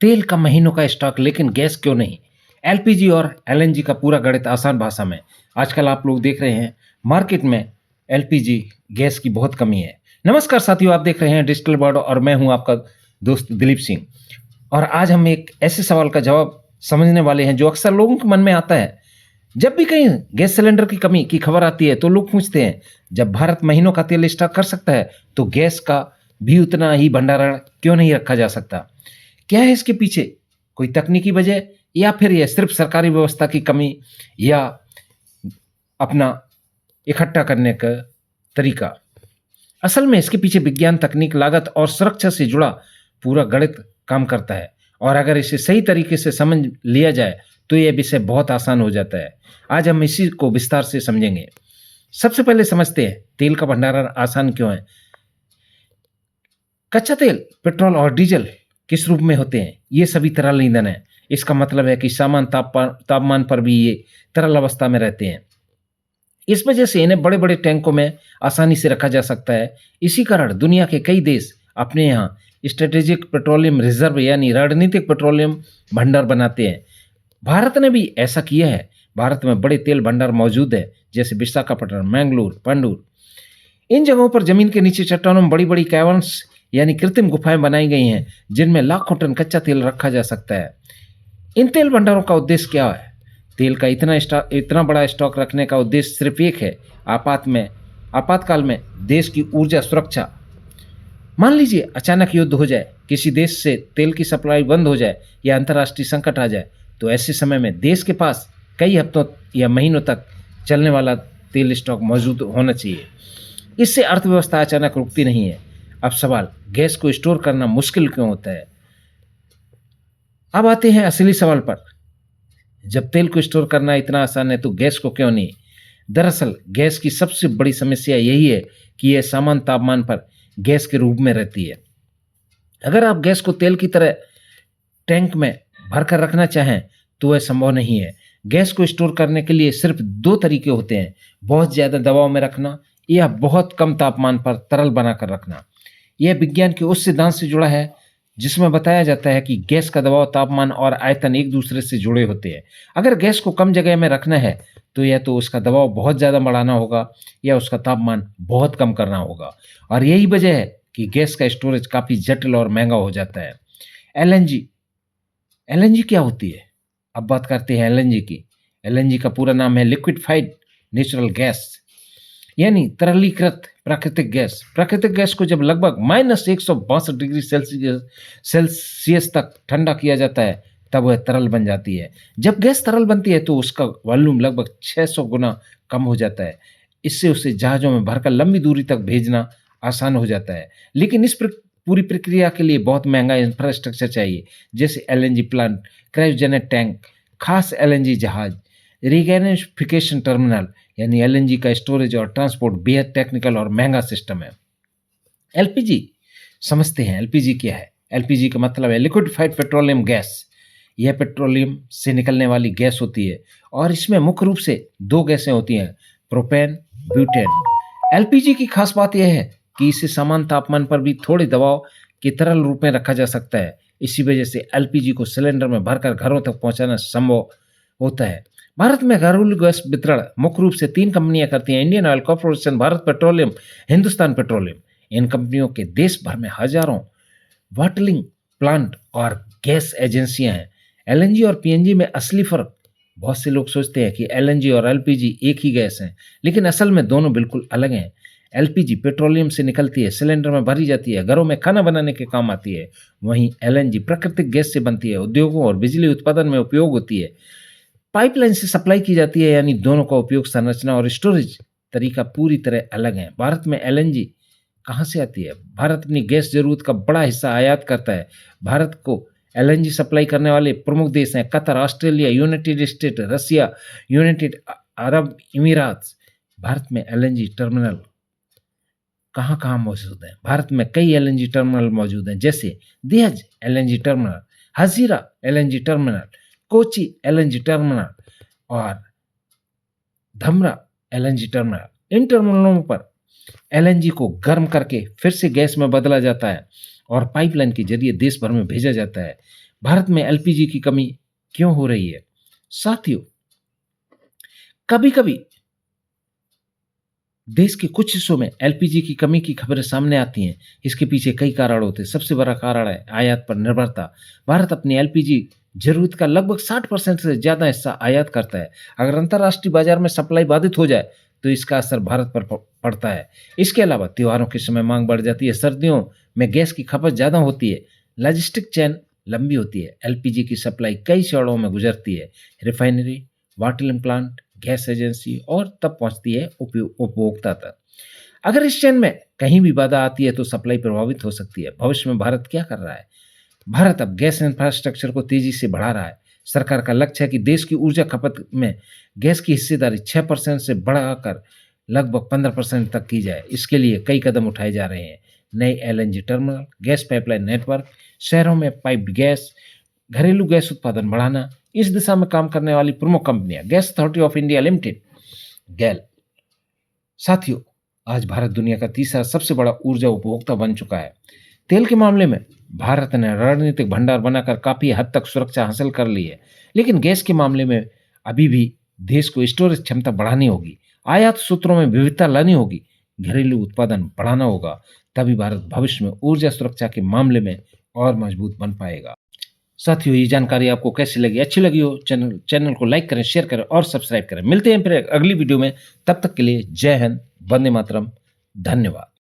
तेल का महीनों का स्टॉक लेकिन गैस क्यों नहीं? एलपीजी और एलएनजी का पूरा गणित आसान भाषा में। आजकल आप लोग देख रहे हैं मार्केट में एलपीजी गैस की बहुत कमी है। नमस्कार साथियों, आप देख रहे हैं डिजिटल वर्ल्ड और मैं हूं आपका दोस्त दिलीप सिंह। और आज हम एक ऐसे सवाल का जवाब समझने वाले हैं जो अक्सर लोगों के मन में आता है। जब भी कहीं गैस सिलेंडर की कमी की खबर आती है तो लोग पूछते हैं, जब भारत महीनों का तेल स्टॉक कर सकता है तो गैस का भी उतना ही भंडारण क्यों नहीं रखा जा सकता? क्या है इसके पीछे कोई तकनीकी वजह, या फिर यह सिर्फ सरकारी व्यवस्था की कमी, या अपना इकट्ठा करने का तरीका? असल में इसके पीछे विज्ञान, तकनीक, लागत और सुरक्षा से जुड़ा पूरा गणित काम करता है। और अगर इसे सही तरीके से समझ लिया जाए तो यह विषय बहुत आसान हो जाता है। आज हम इसी को विस्तार से समझेंगे। सबसे पहले समझते हैं तेल का भंडारण आसान क्यों है। कच्चा तेल, पेट्रोल और डीजल किस रूप में होते हैं? ये सभी तरल ईंधन है। इसका मतलब है कि समान तापमान पर भी ये तरल अवस्था में रहते हैं। इस वजह से इन्हें बड़े बड़े टैंकों में आसानी से रखा जा सकता है। इसी कारण दुनिया के कई देश अपने यहाँ स्ट्रेटेजिक पेट्रोलियम रिजर्व यानी रणनीतिक पेट्रोलियम भंडार बनाते हैं। भारत ने भी ऐसा किया है। भारत में बड़े तेल भंडार मौजूद है, जैसे विशाखापट्टनम, मैंगलोर, पंडूर। इन जगहों पर जमीन के नीचे चट्टानों में बड़ी बड़ी कैवर्न्स यानी कृत्रिम गुफाएं बनाई गई हैं, जिनमें लाखों टन कच्चा तेल रखा जा सकता है। इन तेल भंडारों का उद्देश्य क्या है? तेल का इतना बड़ा स्टॉक रखने का उद्देश्य सिर्फ एक है, आपातकाल में देश की ऊर्जा सुरक्षा। मान लीजिए अचानक युद्ध हो जाए, किसी देश से तेल की सप्लाई बंद हो जाए या अंतर्राष्ट्रीय संकट आ जाए, तो ऐसे समय में देश के पास कई हफ्तों या महीनों तक चलने वाला तेल स्टॉक मौजूद होना चाहिए। इससे अर्थव्यवस्था अचानक रुकती नहीं है। अब सवाल, गैस को स्टोर करना मुश्किल क्यों होता है? अब आते हैं असली सवाल पर। जब तेल को स्टोर करना इतना आसान है तो गैस को क्यों नहीं? दरअसल गैस की सबसे बड़ी समस्या यही है कि यह समान तापमान पर गैस के रूप में रहती है। अगर आप गैस को तेल की तरह टैंक में भरकर रखना चाहें तो वह संभव नहीं है। गैस को स्टोर करने के लिए सिर्फ दो तरीके होते हैं, बहुत ज़्यादा दबाव में रखना या बहुत कम तापमान पर तरल बनाकर रखना। यह विज्ञान के उस सिद्धांत से जुड़ा है जिसमें बताया जाता है कि गैस का दबाव, तापमान और आयतन एक दूसरे से जुड़े होते हैं। अगर गैस को कम जगह में रखना है तो या तो उसका दबाव बहुत ज़्यादा बढ़ाना होगा या उसका तापमान बहुत कम करना होगा। और यही वजह है कि गैस का स्टोरेज काफ़ी जटिल और महंगा हो जाता है। एलएनजी एलएनजी क्या होती है? अब बात करते हैं एलएनजी की। एलएनजी का पूरा नाम है लिक्विफाइड नेचुरल गैस, यानी तरलीकृत प्राकृतिक गैस। प्राकृतिक गैस को जब लगभग -162 डिग्री सेल्सियस तक ठंडा किया जाता है तब वह तरल बन जाती है। जब गैस तरल बनती है तो उसका वॉल्यूम लगभग 600 गुना कम हो जाता है। इससे उसे जहाज़ों में भरकर लंबी दूरी तक भेजना आसान हो जाता है। लेकिन इस पूरी प्रक्रिया के लिए बहुत महंगा इंफ्रास्ट्रक्चर चाहिए, जैसे एलएनजी प्लांट, क्रायोजेनिक टैंक, खास एलएनजी जहाज, रिगैसिफिकेशन टर्मिनल। यानी एलएनजी का स्टोरेज और ट्रांसपोर्ट बेहद टेक्निकल और महंगा सिस्टम है। एलपीजी समझते हैं। एलपीजी क्या है? एलपीजी का मतलब है लिक्विफाइड पेट्रोलियम गैस। यह पेट्रोलियम से निकलने वाली गैस होती है और इसमें मुख्य रूप से दो गैसें होती हैं, प्रोपेन, ब्यूटेन। एलपीजी की खास बात यह है कि इसे समान तापमान पर भी थोड़े दबाव के तरल रूप में रखा जा सकता है। इसी वजह से एलपीजी को सिलेंडर में भरकर घरों तक पहुंचाना संभव होता है। भारत में घरेलू गैस वितरण मुख्य रूप से 3 कंपनियां करती हैं, Indian oil corporation, Bharat petroleum, Hindustan petroleum. इन कंपनियों के देश भर में हजारों बॉटलिंग प्लांट और गैस एजेंसियां हैं। एलएनजी और पीएनजी में असली फर्क, बहुत से लोग सोचते हैं कि एलएनजी और एलपीजी एक ही गैस हैं, लेकिन असल में दोनों बिल्कुल अलग हैं। एलपीजी पेट्रोलियम से निकलती है, सिलेंडर में भरी जाती है, घरों में खाना बनाने के काम आती है। वहीं एलएनजी प्राकृतिक गैस से बनती है, उद्योगों और बिजली उत्पादन में उपयोग होती है, पाइपलाइन से सप्लाई की जाती है। यानी दोनों का उपयोग, संरचना और स्टोरेज तरीका पूरी तरह अलग है। भारत में एलएनजी कहाँ से आती है? भारत अपनी गैस जरूरत का बड़ा हिस्सा आयात करता है। भारत को एलएनजी सप्लाई करने वाले प्रमुख देश हैं कतर, ऑस्ट्रेलिया, यूनाइटेड स्टेट, रसिया, यूनाइटेड अरब अमीरात। भारत में एलएनजी टर्मिनल कहाँ कहाँ मौजूद हैं? भारत में कई एलएनजी टर्मिनल मौजूद हैं, जैसे Dahej LNG terminal, Hazira LNG terminal, Kochi LNG terminal और धमरा एलएनजी टर्मिनल। इन टर्मिनलों पर एलएनजी को गर्म करके फिर से गैस में बदला जाता है और पाइपलाइन के जरिए देश भर में भेजा जाता है। भारत में एलपीजी की कमी क्यों हो रही है? साथियों, कभी-कभी देश के कुछ हिस्सों में एलपीजी की कमी की खबरें सामने आती हैं। इसके पीछे कई कारण होते हैं। सबसे बड़ा कारण है आयात पर निर्भरता। भारत अपनी एलपीजी ज़रूरत का लगभग 60% से ज़्यादा हिस्सा आयात करता है। अगर अंतर्राष्ट्रीय बाजार में सप्लाई बाधित हो जाए, तो इसका असर भारत पर पड़ता है। इसके अलावा त्योहारों के समय मांग बढ़ जाती है। सर्दियों में गैस की खपत ज़्यादा होती है। लॉजिस्टिक चेन लंबी होती है। एलपीजी की सप्लाई कई चरणों में गुजरती है। Refinery, bottling plant, gas agency और तब पहुंचती है उपभोक्ता तक। अगर इस चेन में कहीं भी बाधा आती है तो सप्लाई प्रभावित हो सकती है। भविष्य में भारत क्या कर रहा है? भारत अब गैस इंफ्रास्ट्रक्चर को तेजी से बढ़ा रहा है। सरकार का लक्ष्य है कि देश की ऊर्जा खपत में गैस की हिस्सेदारी 6% से बढ़ाकर लगभग 15% तक की जाए। इसके लिए कई कदम उठाए जा रहे हैं। नए LNG terminal, gas pipeline network, शहरों में पाइप्ड गैस, घरेलू गैस उत्पादन बढ़ाना। इस दिशा में काम करने वाली प्रमुख कंपनियां gas authority of India limited, गैल। साथियों, आज भारत दुनिया का तीसरा सबसे बड़ा ऊर्जा उपभोक्ता बन चुका है। तेल के मामले में भारत ने रणनीतिक भंडार बनाकर काफी हद तक सुरक्षा हासिल कर ली है, लेकिन गैस के मामले में अभी भी देश को स्टोरेज क्षमता बढ़ानी होगी, आयात सूत्रों में विविधता लानी होगी, घरेलू उत्पादन बढ़ाना होगा। तभी भारत भविष्य में ऊर्जा सुरक्षा के मामले में और मजबूत बन पाएगा। साथियों, ये जानकारी आपको कैसी लगी? अच्छी लगी हो चैनल को लाइक करें, शेयर करें और सब्सक्राइब करें। मिलते हैं फिर अगली वीडियो में। तब तक के लिए जय हिंद, वंदे मातरम, धन्यवाद।